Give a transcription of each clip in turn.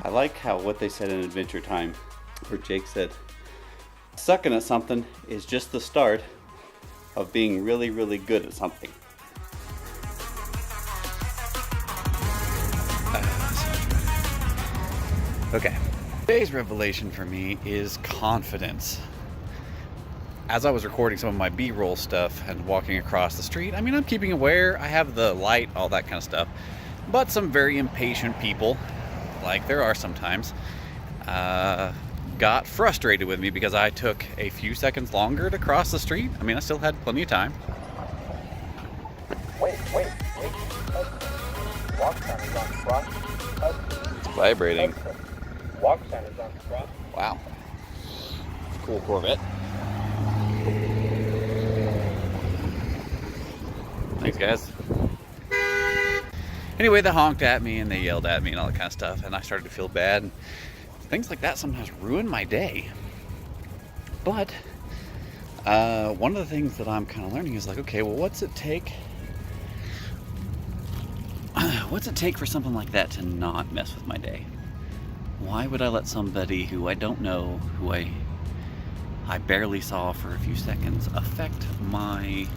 I like how what they said in Adventure Time, where Jake said, sucking at something is just the start of being really, really good at something. Okay. Today's revelation for me is confidence. As I was recording some of my B-roll stuff and walking across the street, I mean, I'm keeping aware, I have the light, all that kind of stuff. But some very impatient people, like there are sometimes, got frustrated with me because I took a few seconds longer to cross the street. I mean, I still had plenty of time. Wait. Walk sign is on cross. It's vibrating. Walk sign is on cross. Wow. Cool Corvette. Thanks, guys. Anyway, they honked at me and they yelled at me and all that kind of stuff, and I started to feel bad. Things like that sometimes ruin my day. But one of the things that I'm kind of learning is like, okay, well, what's it take? What's it take for something like that to not mess with my day? Why would I let somebody who I don't know, who I barely saw for a few seconds, affect my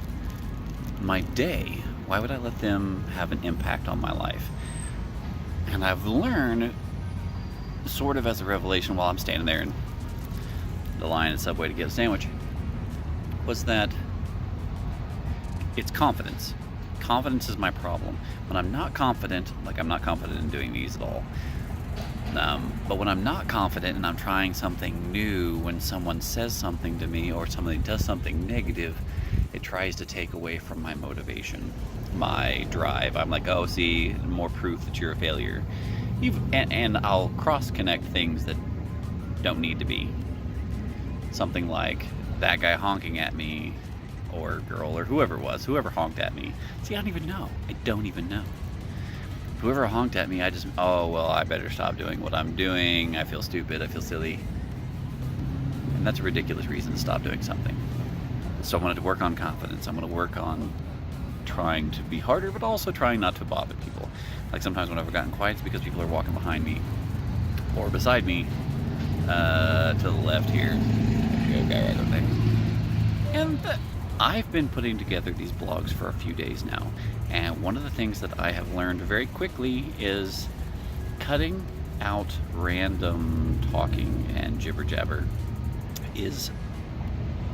day? Why would I let them have an impact on my life? And I've learned, sort of as a revelation while I'm standing there in the line at Subway to get a sandwich, was that it's confidence. Confidence is my problem. When I'm not confident, like I'm not confident in doing these at all, but when I'm not confident and I'm trying something new, when someone says something to me or somebody does something negative, it tries to take away from my motivation, my drive. I'm like, oh, see, more proof that you're a failure. And I'll cross-connect things that don't need to be. Something like that guy honking at me, or girl, or whoever it was, whoever honked at me. See, I don't even know. I don't even know. Whoever honked at me, oh, well, I better stop doing what I'm doing. I feel stupid. I feel silly. And that's a ridiculous reason to stop doing something. So I'm going to work on confidence. I'm going to work on trying to be harder, but also trying not to bother people. Like sometimes when I've gotten quiet, it's because people are walking behind me or beside me, to the left here. Okay, right over there. And I've been putting together these blogs for a few days now, and one of the things that I have learned very quickly is cutting out random talking and jibber jabber is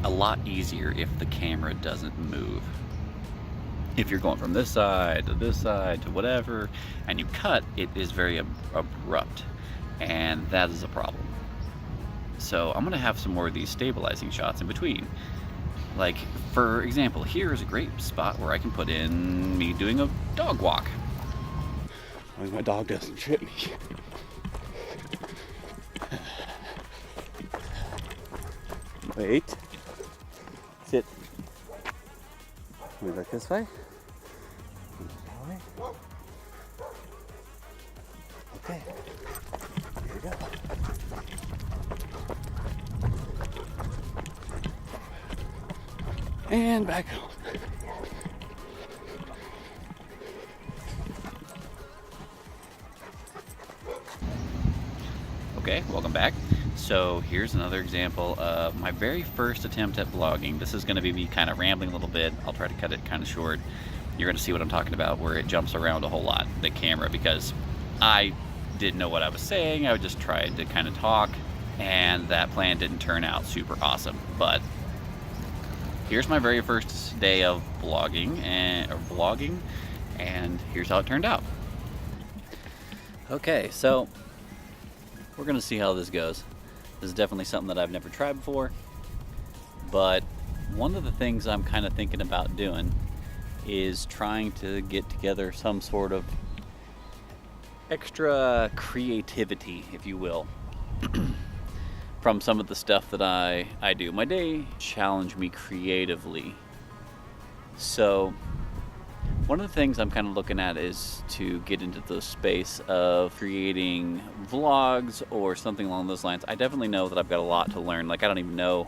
a lot easier if the camera doesn't move. If you're going from this side to whatever, and you cut, it is very abrupt, and that is a problem. So I'm gonna have some more of these stabilizing shots in between. Like, for example, here is a great spot where I can put in me doing a dog walk. My dog doesn't trip me. Wait. Sit. We look this way. Okay. Here we go. And back home. Okay, welcome back. So here's another example of my very first attempt at vlogging. This is going to be me kind of rambling a little bit. I'll try to cut it kind of short. You're going to see what I'm talking about, where it jumps around a whole lot, the camera, because I didn't know what I was saying. I just tried to kind of talk, and that plan didn't turn out super awesome. But here's my very first day of vlogging, and here's how it turned out. Okay, so we're gonna see how this goes. This is definitely something that I've never tried before, but one of the things I'm kind of thinking about doing is trying to get together some sort of extra creativity, if you will, from some of the stuff that I do. My day challenge me creatively. So one of the things I'm kind of looking at is to get into the space of creating vlogs or something along those lines. I definitely know that I've got a lot to learn. Like, I don't even know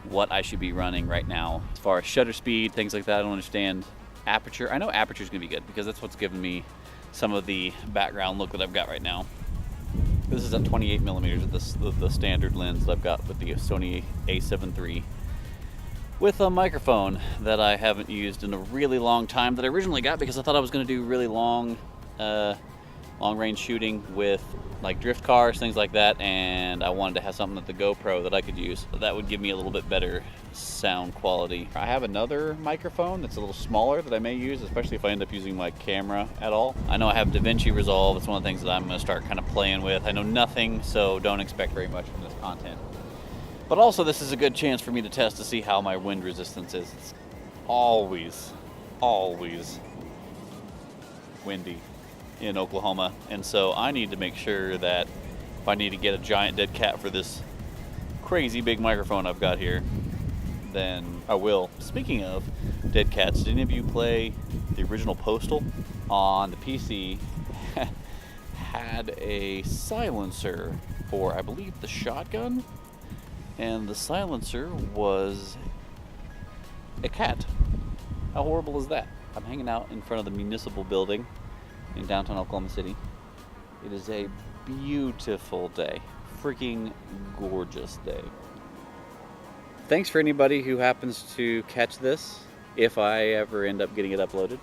what I should be running right now as far as shutter speed, things like that. I don't understand aperture. I know aperture is gonna be good because that's what's given me some of the background look that I've got right now. This is at 28 millimeters, the standard lens that I've got with the Sony a7 III, with a microphone that I haven't used in a really long time, that I originally got because I thought I was going to do really long range shooting with like drift cars, things like that, and I wanted to have something with the GoPro that I could use. That would give me a little bit better sound quality. I have another microphone that's a little smaller that I may use, especially if I end up using my camera at all. I know I have DaVinci Resolve. It's one of the things that I'm going to start kind of playing with. I know nothing, so don't expect very much from this content. But also, this is a good chance for me to test to see how my wind resistance is. It's always windy in Oklahoma, and so I need to make sure that if I need to get a giant dead cat for this crazy big microphone I've got here, then I will. Speaking of dead cats, did any of you play the original Postal on the PC? Had a silencer for, I believe, the shotgun, and the silencer was a cat. How horrible is that? I'm hanging out in front of the municipal building in downtown Oklahoma City. It is a beautiful day. Freaking gorgeous day. Thanks for anybody who happens to catch this, if I ever end up getting it uploaded.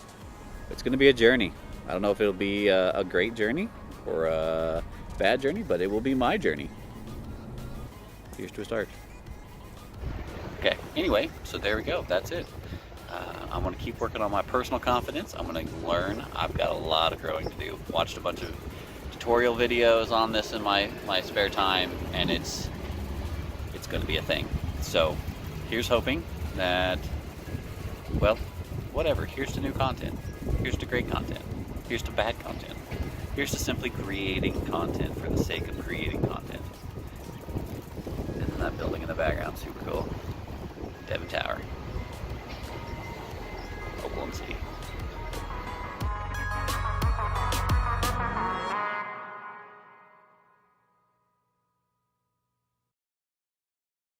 It's going to be a journey. I don't know if it'll be a great journey or a bad journey, but it will be my journey. Here's to a start. Okay, anyway, so there we go. That's it. I'm going to keep working on my personal confidence. I'm going to learn. I've got a lot of growing to do. Watched a bunch of tutorial videos on this in my spare time, and it's going to be a thing. So here's hoping that, well, whatever. Here's to new content. Here's to great content. Here's to bad content. Here's to simply creating content for the sake of